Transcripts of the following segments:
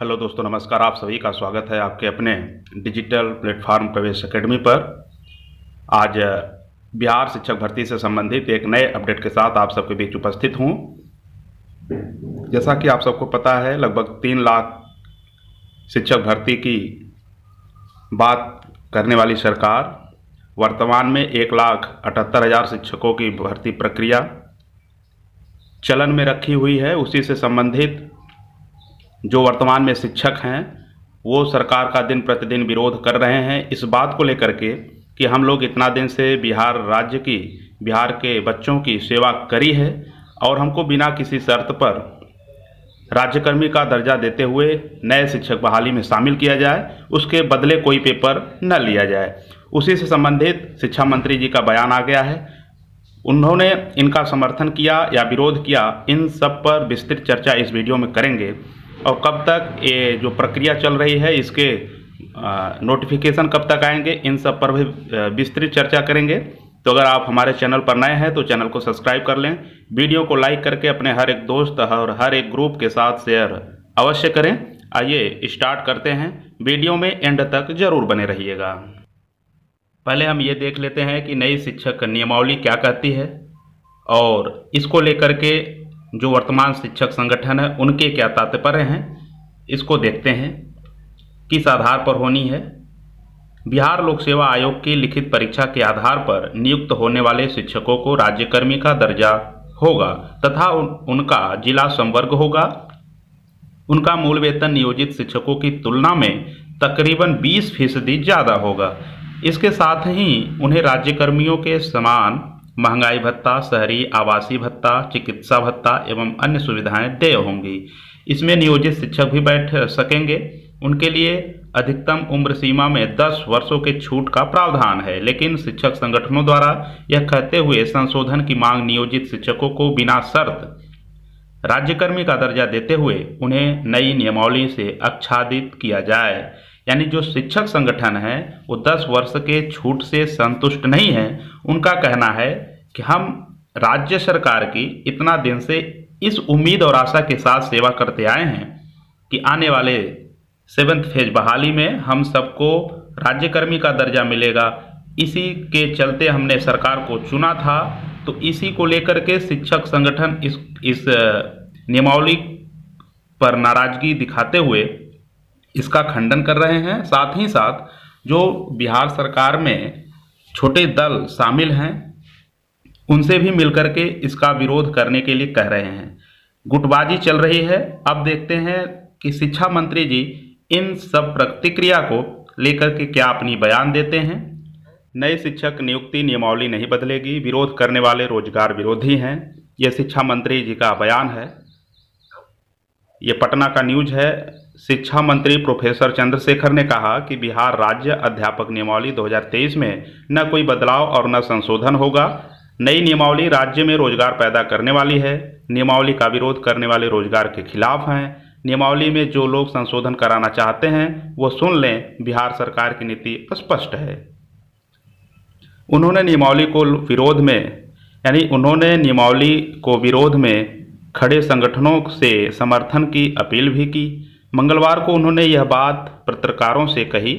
Hello दोस्तों, नमस्कार। आप सभी का स्वागत है आपके अपने डिजिटल प्लेटफॉर्म प्रवेश एकेडमी पर। आज बिहार शिक्षक भर्ती से संबंधित एक नए अपडेट के साथ आप सबके बीच उपस्थित हूँ। जैसा कि आप सबको पता है, लगभग 3 लाख शिक्षक भर्ती की बात करने वाली सरकार वर्तमान में 1,78,000 शिक्षकों की भर्ती प्रक्रिया चलन में रखी हुई है। उसी से संबंधित जो वर्तमान में शिक्षक हैं वो सरकार का दिन प्रतिदिन विरोध कर रहे हैं इस बात को लेकर के कि हम लोग इतना दिन से बिहार के बच्चों की सेवा करी है और हमको बिना किसी शर्त पर राज्यकर्मी का दर्जा देते हुए नए शिक्षक बहाली में शामिल किया जाए, उसके बदले कोई पेपर न लिया जाए। उसी से संबंधित शिक्षा मंत्री जी का बयान आ गया है। उन्होंने इनका समर्थन किया या विरोध किया, इन सब पर विस्तृत चर्चा इस वीडियो में करेंगे। और कब तक ये जो प्रक्रिया चल रही है इसके नोटिफिकेशन कब तक आएंगे, इन सब पर भी विस्तृत चर्चा करेंगे। तो अगर आप हमारे चैनल पर नए हैं तो चैनल को सब्सक्राइब कर लें, वीडियो को लाइक करके अपने हर एक दोस्त और हर एक ग्रुप के साथ शेयर अवश्य करें। आइए स्टार्ट करते हैं, वीडियो में एंड तक जरूर बने रहिएगा। पहले हम ये देख लेते हैं कि नई शिक्षक नियमावली क्या कहती है और इसको लेकर के जो वर्तमान शिक्षक संगठन है उनके क्या तात्पर्य हैं, इसको देखते हैं। किस आधार पर होनी है? बिहार लोक सेवा आयोग की लिखित परीक्षा के आधार पर नियुक्त होने वाले शिक्षकों को राज्यकर्मी का दर्जा होगा तथा उनका जिला संवर्ग होगा। उनका मूल वेतन नियोजित शिक्षकों की तुलना में तकरीबन 20% ज़्यादा होगा। इसके साथ ही उन्हें राज्यकर्मियों के समान महंगाई भत्ता, शहरी आवासीय भत्ता, चिकित्सा भत्ता एवं अन्य सुविधाएं देय होंगी। इसमें नियोजित शिक्षक भी बैठ सकेंगे। उनके लिए अधिकतम उम्र सीमा में 10 वर्षों के छूट का प्रावधान है, लेकिन शिक्षक संगठनों द्वारा यह कहते हुए संशोधन की मांग नियोजित शिक्षकों को बिना शर्त राज्यकर्मी का दर्जा देते हुए उन्हें नई नियमावली से आच्छादित किया जाए। यानी जो शिक्षक संगठन है वो 10 वर्ष के छूट से संतुष्ट नहीं है। उनका कहना है कि हम राज्य सरकार की इतना दिन से इस उम्मीद और आशा के साथ सेवा करते आए हैं कि आने वाले 7th फेज बहाली में हम सबको राज्यकर्मी का दर्जा मिलेगा। इसी के चलते हमने सरकार को चुना था। तो इसी को लेकर के शिक्षक संगठन इस नियमावली पर नाराजगी दिखाते हुए इसका खंडन कर रहे हैं। साथ ही साथ जो बिहार सरकार में छोटे दल शामिल हैं उनसे भी मिलकर के इसका विरोध करने के लिए कह रहे हैं। गुटबाजी चल रही है। अब देखते हैं कि शिक्षा मंत्री जी इन सब प्रतिक्रिया को लेकर के क्या अपनी बयान देते हैं। नए शिक्षक नियुक्ति नियमावली नहीं बदलेगी, विरोध करने वाले रोजगार विरोधी हैं, यह शिक्षा मंत्री जी का बयान है। ये पटना का न्यूज है। शिक्षा मंत्री प्रोफेसर चंद्रशेखर ने कहा कि बिहार राज्य अध्यापक नियमावली 2023 में न कोई बदलाव और न संशोधन होगा। नई नियमावली राज्य में रोजगार पैदा करने वाली है। नियमावली का विरोध करने वाले रोजगार के खिलाफ हैं। नियमावली में जो लोग संशोधन कराना चाहते हैं वो सुन लें, बिहार सरकार की नीति स्पष्ट है। उन्होंने नियमावली को विरोध में खड़े संगठनों से समर्थन की अपील भी की। मंगलवार को उन्होंने यह बात पत्रकारों से कही।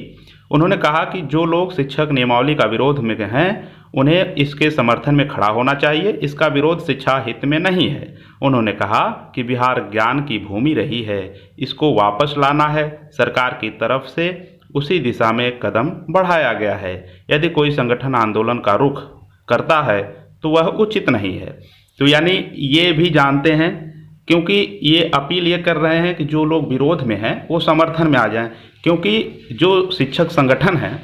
उन्होंने कहा कि जो लोग शिक्षक नियमावली का विरोध में हैं उन्हें इसके समर्थन में खड़ा होना चाहिए। इसका विरोध शिक्षा हित में नहीं है। उन्होंने कहा कि बिहार ज्ञान की भूमि रही है, इसको वापस लाना है। सरकार की तरफ से उसी दिशा में कदम बढ़ाया गया है। यदि कोई संगठन आंदोलन का रुख करता है तो वह उचित नहीं है। तो यानी ये भी जानते हैं, क्योंकि ये अपील ये कर रहे हैं कि जो लोग विरोध में हैं वो समर्थन में आ जाएं, क्योंकि जो शिक्षक संगठन हैं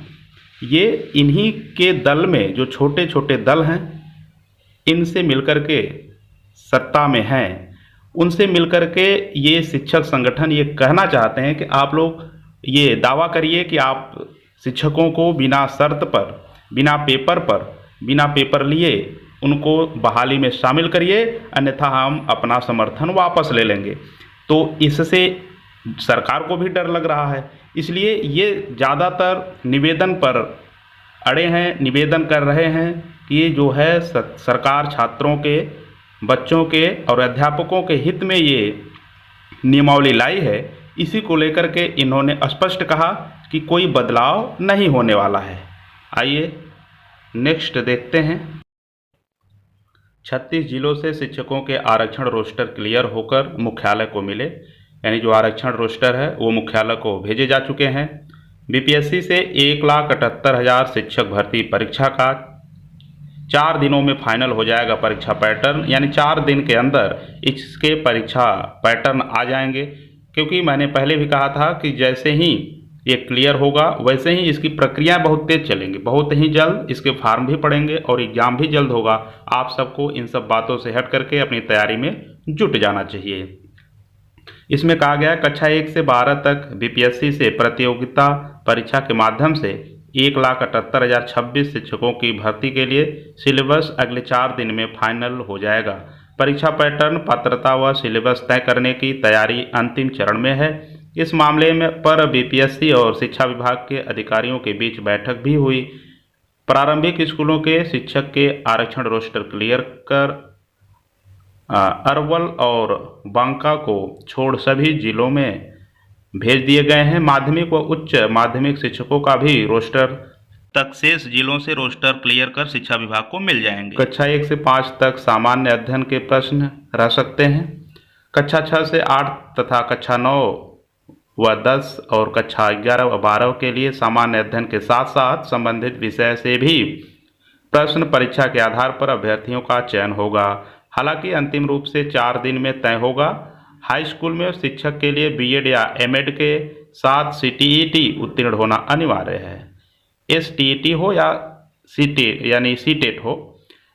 ये इन्हीं के दल में जो छोटे छोटे दल हैं इनसे मिलकर के सत्ता में हैं। उनसे मिलकर के ये शिक्षक संगठन ये कहना चाहते हैं कि आप लोग ये दावा करिए कि आप शिक्षकों को बिना शर्त पर, बिना पेपर लिए उनको बहाली में शामिल करिए, अन्यथा हम अपना समर्थन वापस ले लेंगे। तो इससे सरकार को भी डर लग रहा है, इसलिए ये ज़्यादातर निवेदन पर अड़े हैं, निवेदन कर रहे हैं कि ये जो है सरकार छात्रों के, बच्चों के और अध्यापकों के हित में ये नियमावली लाई है, इसी को लेकर के इन्होंने स्पष्ट कहा कि कोई बदलाव नहीं होने वाला है। आइए नेक्स्ट देखते हैं। 36 जिलों से शिक्षकों के आरक्षण रोस्टर क्लियर होकर मुख्यालय को मिले, यानी जो आरक्षण रोस्टर है वो मुख्यालय को भेजे जा चुके हैं। बीपीएससी से 1,78,000 शिक्षक भर्ती परीक्षा का 4 दिनों में फाइनल हो जाएगा परीक्षा पैटर्न, यानी 4 दिन के अंदर इसके परीक्षा पैटर्न आ जाएंगे। क्योंकि मैंने पहले भी कहा था कि जैसे ही ये क्लियर होगा वैसे ही इसकी प्रक्रिया बहुत तेज चलेंगी, बहुत ही जल्द इसके फॉर्म भी पड़ेंगे और एग्ज़ाम भी जल्द होगा। आप सबको इन सब बातों से हट करके अपनी तैयारी में जुट जाना चाहिए। इसमें कहा गया कक्षा 1 से 12 तक बीपीएससी से प्रतियोगिता परीक्षा के माध्यम से 1,78,026 शिक्षकों की भर्ती के लिए सिलेबस अगले 4 दिन में फाइनल हो जाएगा। परीक्षा पैटर्न, पात्रता व सिलेबस तय करने की तैयारी अंतिम चरण में है। इस मामले में पर बीपीएससी और शिक्षा विभाग के अधिकारियों के बीच बैठक भी हुई। प्रारंभिक स्कूलों के शिक्षक के आरक्षण रोस्टर क्लियर कर अरवल और बांका को छोड़ सभी जिलों में भेज दिए गए हैं। माध्यमिक व उच्च माध्यमिक शिक्षकों का भी रोस्टर तक शेष जिलों से रोस्टर क्लियर कर शिक्षा विभाग को मिल जाएंगे। कक्षा 1 से 5 तक सामान्य अध्ययन के प्रश्न रह सकते हैं। कक्षा 6 से 8 तथा कक्षा 9 व 10 और कक्षा 11 व 12 के लिए सामान्य अध्ययन के साथ साथ संबंधित विषय से भी प्रश्न परीक्षा के आधार पर अभ्यर्थियों का चयन होगा। हालांकि अंतिम रूप से 4 दिन में तय होगा। हाई स्कूल में शिक्षक के लिए बीएड या एमएड के साथ सीटीईटी उत्तीर्ण होना अनिवार्य है। एसटीईटी हो या सीटेट हो,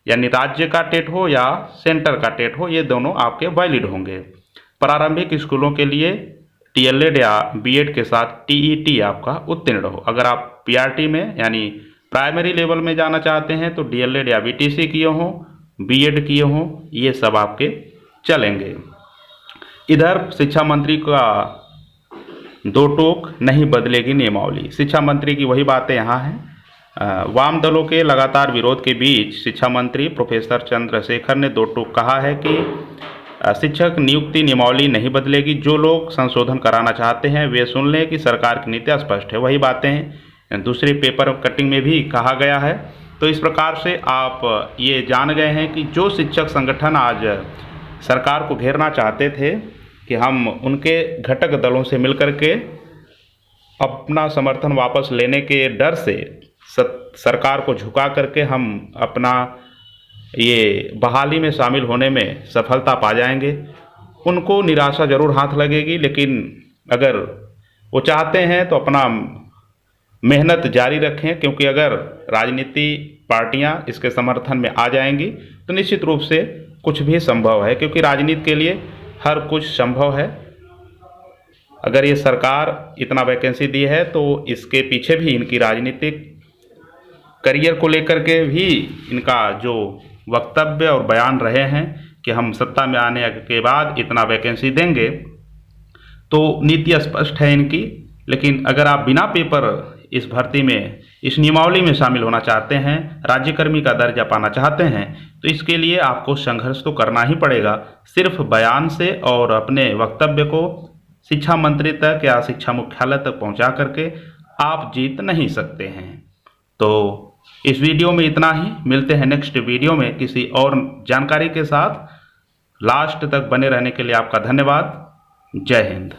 यानी राज्य का टेट हो या सेंटर का टेट हो, ये दोनों आपके वैलिड होंगे। प्रारंभिक स्कूलों के लिए टीएलएड या बीएड के साथ टीईटी आपका उत्तीर्ण हो। अगर आप पीआरटी में यानी प्राइमरी लेवल में जाना चाहते हैं तो डीएलएड या बीटीसी किए हों, बीएड किए हों, ये सब आपके चलेंगे। इधर शिक्षा मंत्री का दो टोक, नहीं बदलेगी नियमावली। शिक्षा मंत्री की वही बातें यहाँ हैं। वाम दलों के लगातार विरोध के बीच शिक्षा मंत्री प्रोफेसर चंद्रशेखर ने दो टोक कहा है कि शिक्षक नियुक्ति नियमावली नहीं बदलेगी। जो लोग संशोधन कराना चाहते हैं वे सुन लें कि सरकार की नीति स्पष्ट है। वही बातें दूसरे पेपर कटिंग में भी कहा गया है। तो इस प्रकार से आप ये जान गए हैं कि जो शिक्षक संगठन आज सरकार को घेरना चाहते थे कि हम उनके घटक दलों से मिलकर के अपना समर्थन वापस लेने के डर से सरकार को झुका करके हम अपना ये बहाली में शामिल होने में सफलता पा जाएंगे, उनको निराशा जरूर हाथ लगेगी। लेकिन अगर वो चाहते हैं तो अपना मेहनत जारी रखें, क्योंकि अगर राजनीति पार्टियां इसके समर्थन में आ जाएंगी तो निश्चित रूप से कुछ भी संभव है, क्योंकि राजनीति के लिए हर कुछ संभव है। अगर ये सरकार इतना वैकेंसी दी है तो इसके पीछे भी इनकी राजनीतिक करियर को लेकर के भी इनका जो वक्तव्य और बयान रहे हैं कि हम सत्ता में आने के बाद इतना वैकेंसी देंगे, तो नीति स्पष्ट है इनकी। लेकिन अगर आप बिना पेपर इस भर्ती में, इस नियमावली में शामिल होना चाहते हैं, राज्यकर्मी का दर्जा पाना चाहते हैं, तो इसके लिए आपको संघर्ष तो करना ही पड़ेगा। सिर्फ बयान से और अपने वक्तव्य को शिक्षा मंत्री तक या शिक्षा मुख्यालय तक पहुंचा करके आप जीत नहीं सकते हैं। तो इस वीडियो में इतना ही। मिलते हैं नेक्स्ट वीडियो में किसी और जानकारी के साथ। लास्ट तक बने रहने के लिए आपका धन्यवाद। जय हिंद।